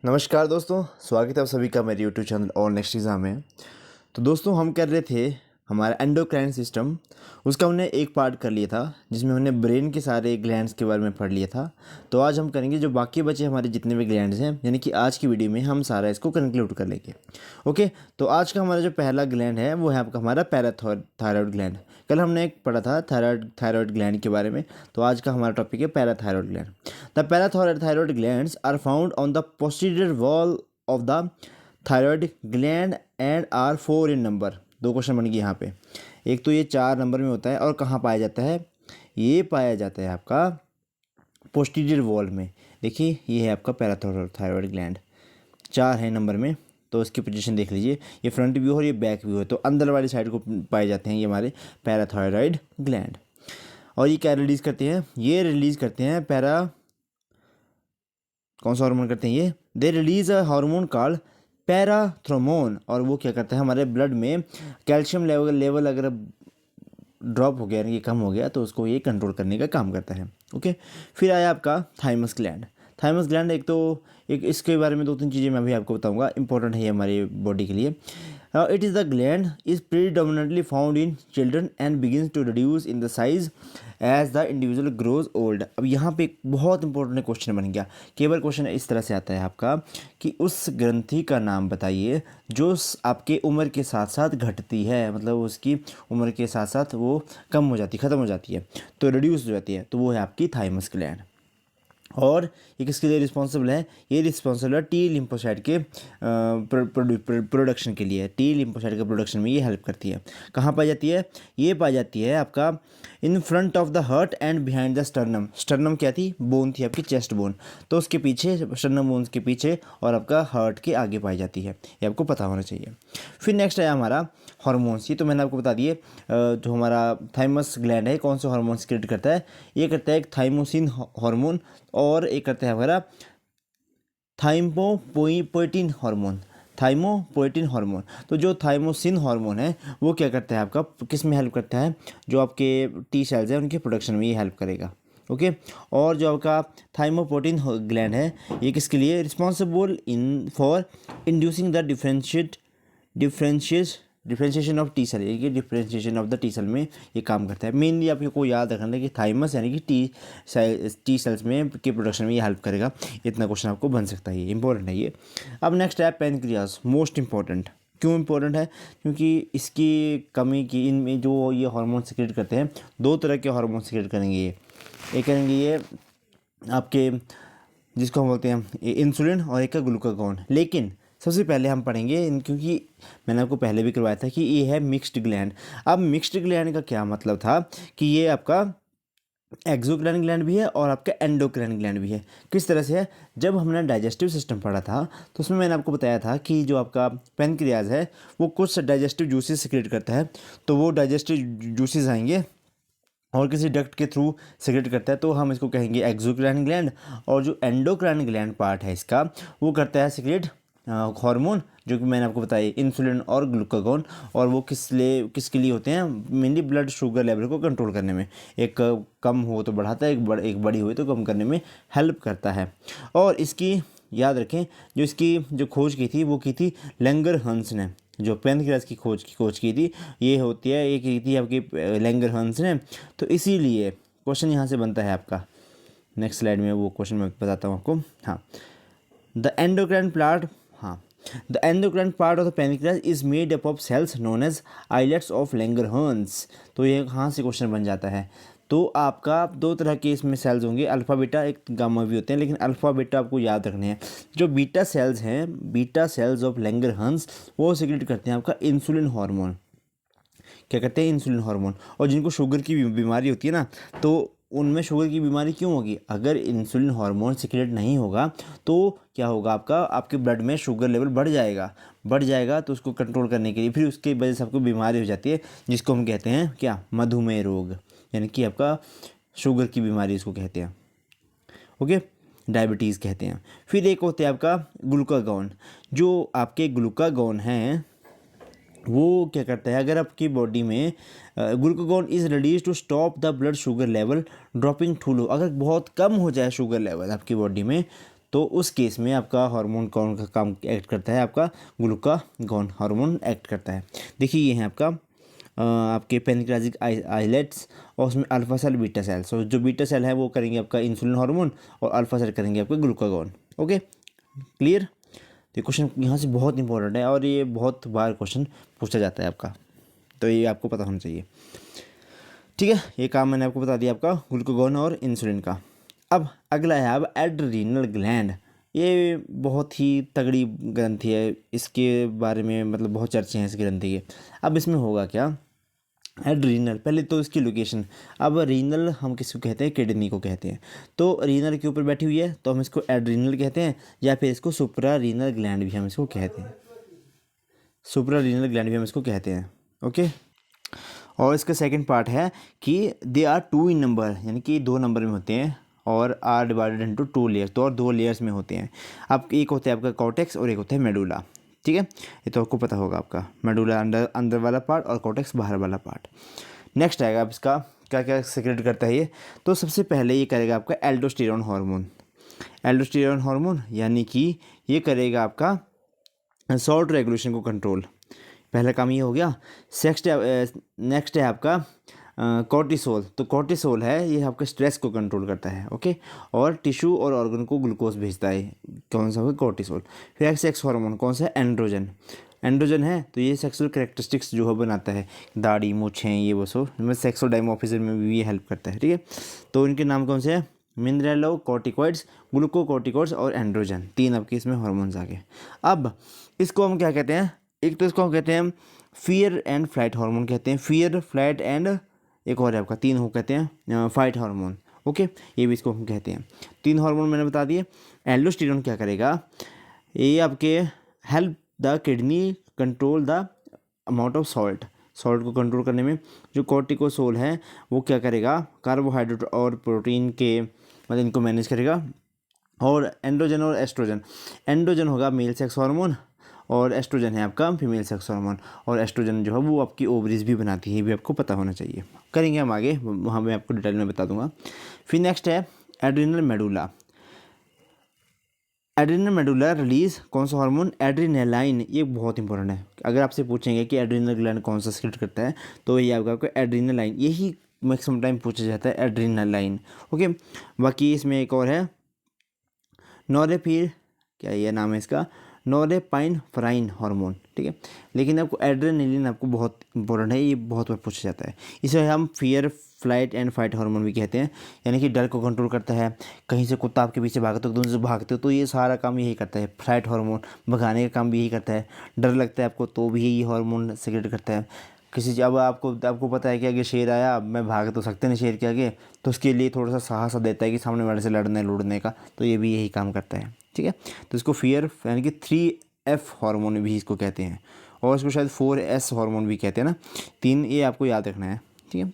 नमस्कार दोस्तों, स्वागत है आप सभी का मेरे यूट्यूब चैनल और नेक्स्ट एग्ज़ाम में। तो दोस्तों हम कर रहे थे हमारा एंडोक्राइन सिस्टम, उसका हमने एक पार्ट कर लिया था जिसमें हमने ब्रेन के सारे ग्लैंड्स के बारे में पढ़ लिया था। तो आज हम करेंगे जो बाकी बचे हमारे जितने भी ग्लैंड्स हैं, यानी कि आज की वीडियो में हम सारा इसको कंक्लूड कर लेंगे। ओके, तो आज का हमारा जो पहला ग्लैंड है वो है आपका हमारा पैराथायरॉयड ग्लैंड। कल हमने एक पढ़ा था थायराइड ग्लैंड के बारे में, तो आज का हमारा टॉपिक है parathyroid gland. The parathyroid glands are found on the posterior wall of the thyroid gland and are 4 in number. दो क्वेश्चन बन गए यहाँ पे। एक तो ये 4 नंबर में होता है और कहाँ पाया जाता है, ये पाया जाता है आपका पोस्टीरियर वॉल में। देखिए ये है आपका पैराथायरॉयड ग्लैंड, 4 है नंबर में। तो इसकी पोजीशन देख लीजिए, ये फ्रंट व्यू और ये बैक व्यू है, तो अंदर वाली साइड को पाए जाते हैं ये हमारे पैराथायरॉयड ग्लैंड। और ये क्या रिलीज़ करते हैं, ये रिलीज़ करते हैं कौन सा हार्मोन करते हैं ये, दे रिलीज़ अ हार्मोन कॉल्ड पैराथ्रोमोन। और वो क्या करता है, हमारे ब्लड में कैल्शियम लेवल अगर ड्रॉप हो गया यानी कि कम हो गया तो उसको ये कंट्रोल करने का काम करता है। ओके, फिर आया आपका थाइमस ग्लैंड। थाइमस ग्लैंड एक इसके बारे में 2-3 चीज़ें मैं अभी आपको बताऊंगा, इंपॉर्टेंट है ये हमारी बॉडी के लिए। It is the gland is predominantly found in children and begins to reduce in the size as the individual grows old. अब यहाँ पे एक बहुत इंपॉर्टेंट क्वेश्चन बन गया। केवल क्वेश्चन इस तरह से आता है आपका कि उस ग्रंथि का नाम बताइए जो आपके उम्र के साथ साथ घटती है, मतलब उसकी उम्र के साथ साथ वो कम हो जाती, ख़त्म हो जाती है, तो रिड्यूस हो जाती है, तो वो है आपकी थाइमस ग्लैंड। और ये किसके लिए रिस्पॉन्सिबल है, ये रिस्पॉन्सिबल है टी लिम्फोसाइट के प्रोडक्शन के लिए। टी लिम्फोसाइट के प्रोडक्शन में ये हेल्प करती है। कहाँ पाई जाती है, ये पाई जाती है आपका in front of the heart and behind the sternum. Sternum क्या थी, बोन थी आपकी, चेस्ट बोन, तो उसके पीछे, स्टर्नम बोन्स के पीछे और आपका हार्ट के आगे पाई जाती है, ये आपको पता होना चाहिए। फिर नेक्स्ट है हमारा हार्मोन्स। ये तो मैंने आपको बता दिए। जो हमारा थाइमस ग्लैंड है कौन से हार्मोन क्रिएट करता है, ये करता है एक थाइमोसिन हार्मोन और एक करता है हमारा थाइमोपोएटिन हार्मोन। थाइमोपोएटिन हार्मोन, तो जो थाइमोसिन हार्मोन है वो क्या करता है आपका, किस में हेल्प करता है, जो आपके टी सेल्स हैं उनके प्रोडक्शन में ये हेल्प करेगा। ओके, और जो आपका थाइमोपोएटिन ग्लैंड है ये किसके लिए responsible in for inducing the differentiation of T cell, ये differentiation of the T cell में ये काम करता है। मेनली आपको याद रखना है कि थाइमस यानी कि टी सेल्स में के प्रोडक्शन में ये हेल्प करेगा। इतना क्वेश्चन आपको बन सकता है, ये इंपॉर्टेंट है ये। अब नेक्स्ट है पेनक्रियाज, मोस्ट इंपॉर्टेंट। क्यों इंपॉर्टेंट है, क्योंकि इसकी कमी की इनमें जो ये हार्मोन सिक्रेट करते हैं, 2 तरह के हार्मोन सिक्रेट करेंगे ये। एक करेंगे ये आपके जिसको हम बोलते हैं इंसुलिन और एक का ग्लूकागॉन। लेकिन सबसे पहले हम पढ़ेंगे क्योंकि मैंने आपको पहले भी करवाया था कि ये है मिक्स्ड ग्लैंड। अब मिक्स्ड ग्लैंड का क्या मतलब था कि ये आपका एक्सोक्राइन ग्लैंड भी है और आपका एंडोक्राइन ग्लैंड भी है। किस तरह से है, जब हमने डाइजेस्टिव सिस्टम पढ़ा था तो उसमें मैंने आपको बताया था कि जो आपका पेनक्रियाज है वो कुछ डाइजेस्टिव जूसेस सिक्रेट करता है, तो वो डाइजेस्टिव जूसेस आएंगे और किसी डक्ट के थ्रू सिक्रेट करता है, तो हम इसको कहेंगे एक्सोक्राइन ग्लैंड। और जो एंडोक्राइन ग्लैंड पार्ट है इसका, वो करता है सिक्रेट हार्मोन जो कि मैंने आपको बताया इंसुलिन और ग्लूकागॉन। और वो किसके लिए होते हैं, मेनली ब्लड शुगर लेवल को कंट्रोल करने में। एक कम हो तो बढ़ाता है, एक बड़ी हुई तो कम करने में हेल्प करता है। और इसकी याद रखें, जो इसकी जो खोज की थी वो की थी लैंगरहंस ने, जो पेनक्रियाज की खोज की थी ये होती है, ये की थी आपकी लैंगरहंस ने। तो इसीलिए क्वेश्चन यहाँ से बनता है आपका, नेक्स्ट स्लाइड में वो क्वेश्चन मैं बताता हूँ आपको। हाँ, द एंडोक्राइन पार्ट, हाँ, the endocrine part of the pancreas is made up of cells known as islets of Langerhans. तो ये कहाँ से क्वेश्चन बन जाता है, तो आपका 2 तरह के इसमें सेल्स होंगे, अल्फ़ा बीटा, एक गामा भी होते हैं, लेकिन अल्फ़ा बीटा आपको याद रखने हैं। जो बीटा सेल्स हैं, बीटा सेल्स ऑफ लैंगरहंस, वो सिक्रेट करते हैं आपका इंसुलिन हार्मोन। क्या कहते हैं, इंसुलिन हार्मोन। और जिनको शुगर की बीमारी होती है ना, तो उनमें शुगर की बीमारी क्यों होगी, अगर इंसुलिन हार्मोन सिक्रेट नहीं होगा तो क्या होगा, आपके ब्लड में शुगर लेवल बढ़ जाएगा तो उसको कंट्रोल करने के लिए फिर उसकी वजह से आपको बीमारी हो जाती है, जिसको हम कहते हैं क्या, मधुमेह रोग, यानी कि आपका शुगर की बीमारी इसको कहते हैं। ओके, डायबिटीज़ कहते हैं। फिर एक होते हैं आपका ग्लूकागॉन। जो आपके ग्लूकागॉन हैं वो क्या करता है, अगर आपकी बॉडी में glucagon is release to stop the blood sugar level dropping to low. अगर बहुत कम हो जाए शुगर लेवल आपकी बॉडी में तो उस केस में आपका हार्मोन कौन का काम एक्ट करता है, आपका ग्लूकागॉन हार्मोन एक्ट करता है। देखिए ये है आपका आपके पेनक्राजिक आइलेट्स और उसमें अल्फा सेल बीटा सेल। सो जो बीटा सेल है वो करेंगे आपका इंसुलिन हार्मोन और अल्फा सेल करेंगे आपका ग्लूकागॉन। Okay clear. तो क्वेश्चन यहाँ से बहुत इंपॉर्टेंट है और ये बहुत बार क्वेश्चन पूछा जाता है आपका, तो ये आपको पता होना चाहिए। ठीक है, ये काम मैंने आपको बता दिया आपका ग्लूकागॉन और इंसुलिन का। अब अगला है अब एड्रीनल ग्लैंड। ये बहुत ही तगड़ी ग्रंथि है, इसके बारे में मतलब बहुत चर्चे हैं इस ग्रंथि के। अब इसमें होगा क्या, एड्रीनल पहले तो इसकी लोकेशन। अब रीनल हम किसको कहते हैं, किडनी को कहते हैं। तो रीनल के ऊपर बैठी हुई है तो हम इसको एड्रीनल कहते हैं, या फिर इसको सुप्रा रीनल ग्लैंड भी हम इसको कहते हैं, सुप्रा रीनल ग्लैंड भी हम इसको कहते हैं। ओके, और इसका सेकंड पार्ट है कि दे आर 2 इन नंबर, यानी कि 2 नंबर में होते हैं और आर डिवाइडेड इनटू 2 लेयर्स, तो और 2 लेयर्स में होते हैं। अब एक होता है आपका कॉर्टेक्स और एक होता है मेडुला। ठीक है, ये तो आपको पता होगा, आपका मेडुला अंदर वाला पार्ट और कॉर्टेक्स बाहर वाला पार्ट। नेक्स्ट आएगा अब इसका क्या क्या सेक्रेट करता है ये। तो सबसे पहले ये करेगा आपका एल्डोस्टेरोन हार्मोन। एल्डोस्टेरोन हार्मोन यानी कि ये करेगा आपका सॉल्ट रेगुलेशन को कंट्रोल, पहला काम ये हो गया। नेक्स्ट है आपका कॉर्टिसोल। तो कॉर्टिसोल है ये आपका स्ट्रेस को कंट्रोल करता है। ओके, और टिश्यू और ऑर्गन को ग्लूकोज भेजता है, कौन सा होगा, कॉर्टिसोल। फिर एक सेक्स हार्मोन कौन सा है, एंड्रोजन। एंड्रोजन है तो ये सेक्सुअल कैरेक्टरिस्टिक्स जो है बनाता है, दाढ़ी मूछें ये वो सो, में सेक्सुअल डायमॉर्फिज्म में भी ये हेल्प करता है। ठीक है, तो इनके नाम कौन से हैं, मिनरेलोकॉर्टिकॉइड्स, ग्लूकोकॉर्टिकॉइड्स और एंड्रोजन, 3 आपके इसमें हार्मोन्स आ गए। अब इसको हम क्या कहते हैं, एक तो इसको हम कहते हैं फियर एंड फ्लाइट हार्मोन कहते हैं, फियर फ्लाइट एंड एक और है आपका 3 हो कहते हैं फाइट हार्मोन। ओके, ये भी इसको हम कहते हैं। 3 हार्मोन मैंने बता दिए। एल्डोस्टेरोन क्या करेगा, ये आपके help the kidney control the amount of salt को कंट्रोल करने में। जो कॉर्टिकोसोल है वो क्या करेगा, कार्बोहाइड्रेट और प्रोटीन के मतलब इनको मैनेज करेगा। और एंड्रोजन और एस्ट्रोजन, एंड्रोजन होगा मेल सेक्स हार्मोन और एस्ट्रोजन है आपका फीमेल सेक्स हार्मोन। और एस्ट्रोजन जो है वो आपकी ओवरीज भी बनाती है, ये भी आपको पता होना चाहिए। करेंगे हम आगे, वहाँ मैं आपको डिटेल में बता दूंगा। फिर नेक्स्ट है adrenal medulla. Adrenal medulla release कौन सा हार्मोन, एड्रिनलाइन। ये बहुत इंपॉर्टेंट है, अगर आपसे पूछेंगे कि एड्रिनल ग्लैंड कौन सा सिक्रेट करता है तो ये आपका एड्रिनलाइन, यही मैक्सिमम टाइम पूछा जाता है, एड्रिनलाइन। ओके, बाकी इसमें एक और है नॉरेपिर, क्या ये नाम है इसका, नॉरेपाइनेफ्राइन हार्मोन। ठीक है, लेकिन आपको एड्रेनलिन आपको बहुत इंपॉर्टेंट है, ये बहुत बार पूछा जाता है। इसे हम fear flight and fight hormone भी कहते हैं, यानी कि डर को कंट्रोल करता है। कहीं से कुत्ता आपके पीछे भागते हो, तुम से भागते हो तो ये सारा काम यही करता है। फ्लाइट हार्मोन भगाने का काम भी यही करता है। डर लगता है आपको तो भी यही हार्मोन सेक्रेट करता है। किसी अब आपको पता है कि अगर शेर आया, मैं भाग तो सकते नहीं शेर के आगे, तो उसके लिए थोड़ा सा साहस देता है कि सामने वाले से लड़ने का, तो ये भी यही काम करता है। ठीक है, तो इसको फियर यानी कि 3F हार्मोन भी इसको कहते हैं, और इसको शायद 4S हार्मोन भी कहते हैं ना, 3, ये आपको याद रखना है। ठीक है,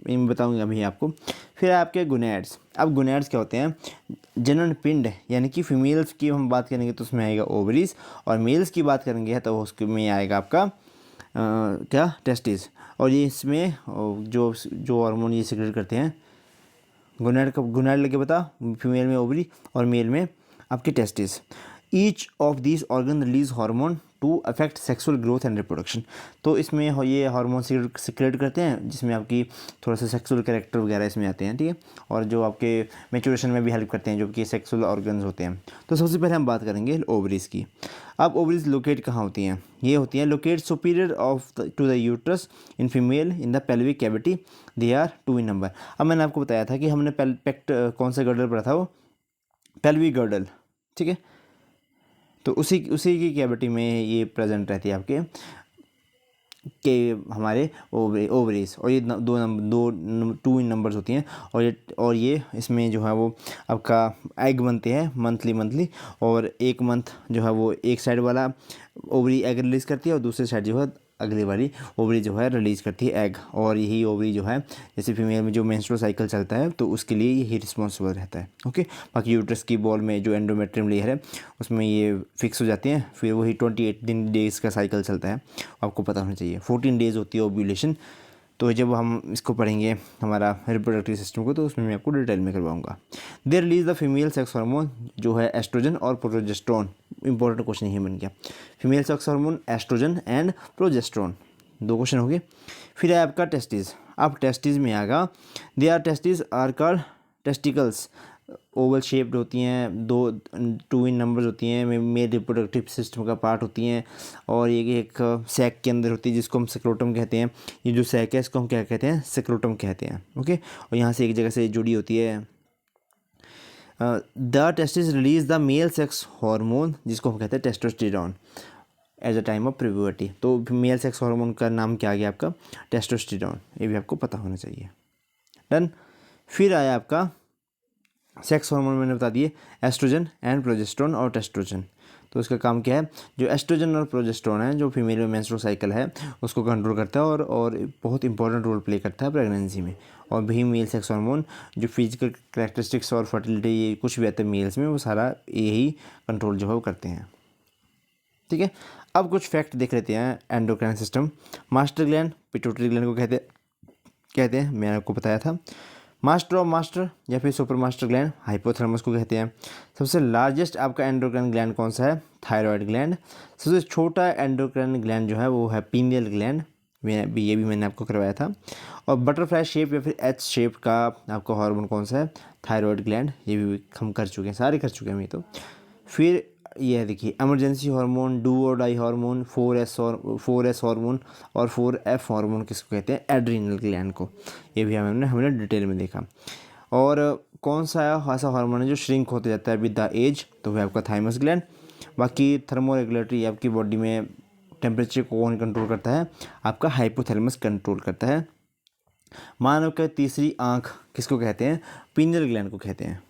ये मैं बताऊंगा अभी आपको। फिर आपके गुनैड्स। अब गुनैड्स क्या होते हैं, जनन पिंड, यानी कि फीमेल्स की हम बात करेंगे तो उसमें आएगा ओवरीज, और मेल्स की बात करेंगे तो उसमें आएगा आपका क्या, टेस्टिस। और ये इसमें जो जो हार्मोन ये सिक्रेट करते हैं, गुनैड लगे बता, फीमेल में ओवरी और मेल में आपके testis. Each of this organ release hormone to affect sexual growth and reproduction. तो इसमें ये हार्मोन सिक्रेट करते हैं जिसमें आपकी थोड़ा सा सेक्सुअल कैरेक्टर वगैरह इसमें आते हैं। ठीक है, और जो आपके मैच्योरेशन में भी हेल्प करते हैं, जो कि सेक्सुअल ऑर्गन्स होते हैं। तो सबसे पहले हम बात करेंगे ओवरीज की। अब ओवरीज लोकेट कहाँ होती हैं, ये होती हैं locate superior to the uterus in female in the pelvic cavity, they are 2 in number. अब मैंने आपको बताया था कि हमने पेक्ट कौन सा गर्डल पढ़ा था, वो पेल्विक गर्डल। ठीक है, तो उसी की कैविटी में ये प्रेजेंट रहती है आपके के हमारे ओवरीज, और ये 2 इन नंबर्स होती हैं। और ये इसमें जो है वो आपका एग बनते हैं मंथली, और एक मंथ जो है वो एक साइड वाला ओवरी एग रिलीज़ करती है और दूसरी साइड जो है अगली वाली ओवरी जो है रिलीज़ करती है एग। और यही ओवरी जो है जैसे फीमेल में जो मेंस्ट्रुअल साइकिल चलता है तो उसके लिए यही रिस्पॉन्सिबल रहता है। ओके, बाकी यूट्रस की बॉल में जो एंडोमेट्रियम लेयर है उसमें ये फिक्स हो जाती हैं, फिर वही 28 डेज़ का साइकिल चलता है, आपको पता होना चाहिए। 14 डेज़ होती है ओव्यूलेशन, तो जब हम इसको पढ़ेंगे हमारा रिप्रोडक्टिव सिस्टम को, तो उसमें मैं आपको डिटेल में करवाऊंगा। They release the female sex hormone जो है एस्ट्रोजन और प्रोजेस्टेरोन। इंपॉर्टेंट क्वेश्चन यही बन गया, female sex hormone estrogen and progesterone, 2 question हो गए। फिर है आपका टेस्टिस। अब टेस्टिस में आएगा, they are testis are called testicles, oval shaped होती हैं, 2 इन नंबर्स होती हैं, मेल रिप्रोडक्टिव सिस्टम का पार्ट होती हैं, और ये एक सैक के अंदर होती है जिसको हम सेक्रोटम कहते हैं। ये जो सैक है इसको हम क्या कहते हैं, सेक्रोटम कहते हैं। ओके, और यहाँ से एक जगह से जुड़ी होती है। The testis release the male sex hormone जिसको हम कहते हैं testosterone as a time of puberty. तो मेल सेक्स हार्मोन का नाम क्या आ गया आपका, टेस्टोस्टेरॉन, ये भी आपको पता होना चाहिए। डन। फिर आया आपका सेक्स हार्मोन, मैंने बता दिए एस्ट्रोजन एंड प्रोजेस्टेरोन और टेस्टोस्टेरोन। तो इसका काम क्या है, जो एस्ट्रोजन और प्रोजेस्टेरोन है जो फीमेल में मेंस्ट्रुअल साइकिल है उसको कंट्रोल करता है और बहुत इंपॉर्टेंट रोल प्ले करता है प्रेगनेंसी में। और भी मेल सेक्स हार्मोन जो फिजिकल कैरेक्टरिस्टिक्स और फर्टिलिटी ये कुछ भी आता है मेल्स में, वो सारा यही कंट्रोल जो है वो करते हैं। ठीक है, अब कुछ फैक्ट देख लेते हैं endocrine system. Master gland pituitary gland को कहते हैं, मैंने आपको बताया था। मास्टर ऑफ मास्टर या फिर सुपर मास्टर ग्लैंड हाइपोथैलेमस को कहते हैं। सबसे लार्जेस्ट आपका एंडोक्राइन ग्लैंड कौन सा है, थायराइड ग्लैंड। सबसे छोटा एंडोक्राइन ग्लैंड जो है वो है पीनियल ग्लैंड, ये भी मैंने आपको करवाया था। और बटरफ्लाई शेप या फिर एच शेप का आपका हार्मोन कौन सा है, थायराइड ग्लैंड, ये भी हम कर चुके हैं, सारे कर चुके हैं हम ये तो। फिर ये देखिए इमरजेंसी हार्मोन, डू और डाई हार्मोन, 4S हार्मोन और 4F हार्मोन किसको कहते हैं, एड्रीनल ग्लैंड को। ये भी हमने डिटेल में देखा। और कौन सा ऐसा हार्मोन है जो श्रिंक होते जाता है विद द एज, तो वह आपका थाइमस ग्लैंड। बाकी थर्मो रेगुलेटरी आपकी बॉडी में टेम्परेचर को कौन कंट्रोल करता है, आपका हाइपोथैलेमस कंट्रोल करता है। मानव का तीसरी आँख किसको कहते हैं, पीनियल ग्लैंड को कहते हैं,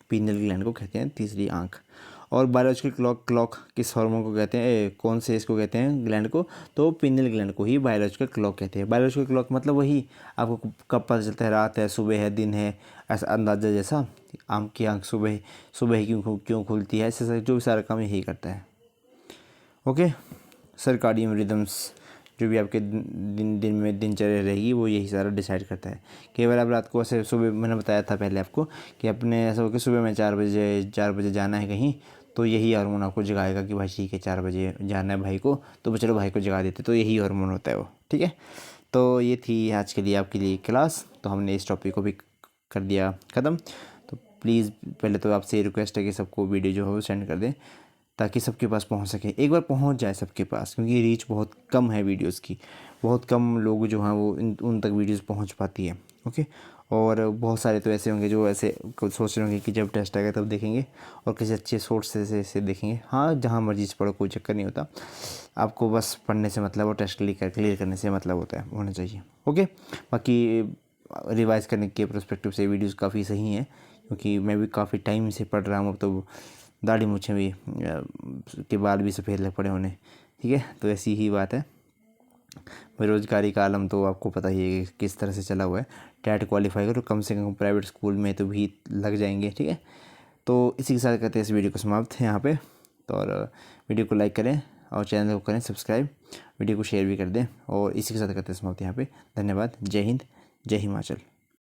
पीनियल ग्लैंड को कहते हैं तीसरी आँख। और बायोलॉजिकल क्लॉक किस हार्मोन को कहते हैं, कौन से इसको कहते हैं ग्लैंड को, तो पीनियल ग्लैंड को ही बायोलॉजिकल क्लॉक कहते हैं। बायोलॉजिकल क्लॉक मतलब वही आपको कब पता चलता है, रात है, सुबह है, दिन है, ऐसा अंदाज़ा जैसा। आम की आँख सुबह ही क्यों खुलती है, ऐसे जो भी सारा काम यही करता है। ओके, सर्काडियन रिदम्स जो भी आपके दिन में दिनचर्या रहेगी वो यही सारा डिसाइड करता है। केवल आप रात को ऐसे सुबह, मैंने बताया था पहले आपको कि अपने ऐसा हो कि सुबह में 4 बजे जाना है कहीं, तो यही हार्मोन आपको जगाएगा कि भाई ठीक है 4 बजे जाना है भाई को, तो चलो भाई को जगा देते, तो यही हार्मोन होता है वो। ठीक है, तो ये थी आज के लिए आपके लिए क्लास। तो हमने इस टॉपिक को भी कर दिया ख़त्म। तो प्लीज़ पहले तो आपसे रिक्वेस्ट है कि सबको वीडियो जो है वो सेंड कर दें ताकि सबके पास पहुंच सके, एक बार पहुंच जाए सबके पास, क्योंकि रीच बहुत कम है वीडियोस की, बहुत कम लोग जो हैं वो उन तक वीडियोस पहुंच पाती है। ओके, और बहुत सारे तो ऐसे होंगे जो ऐसे सोच रहे होंगे कि जब टेस्ट आएगा तब देखेंगे, और किसी अच्छे सोर्स से देखेंगे। हाँ, जहाँ मर्जी से पढ़ो, कोई चक्कर नहीं होता, आपको बस पढ़ने से मतलब और टेस्ट क्लियर करने से मतलब होता है, होना चाहिए। ओके, बाकी रिवाइज़ करने के पर्सपेक्टिव से वीडियोज़ काफ़ी सही हैं, क्योंकि मैं भी काफ़ी टाइम से पढ़ रहा हूँ। अब तो दाढ़ी मूछें भी के बाल भी सफ़ेद लग पड़े होने। ठीक है, तो ऐसी ही बात है। बेरोज़गारी का आलम तो आपको पता ही है किस तरह से चला हुआ है। टेट क्वालिफाई करो, कम से कम प्राइवेट स्कूल में तो भी लग जाएंगे। ठीक है, तो इसी के साथ करते हैं इस वीडियो को समाप्त है यहाँ पे। तो और वीडियो को लाइक करें और चैनल को करें सब्सक्राइब, वीडियो को शेयर भी कर दें, और इसी के साथ करते हैं समाप्त यहाँ पे। धन्यवाद। जय हिंद, जय हिमाचल।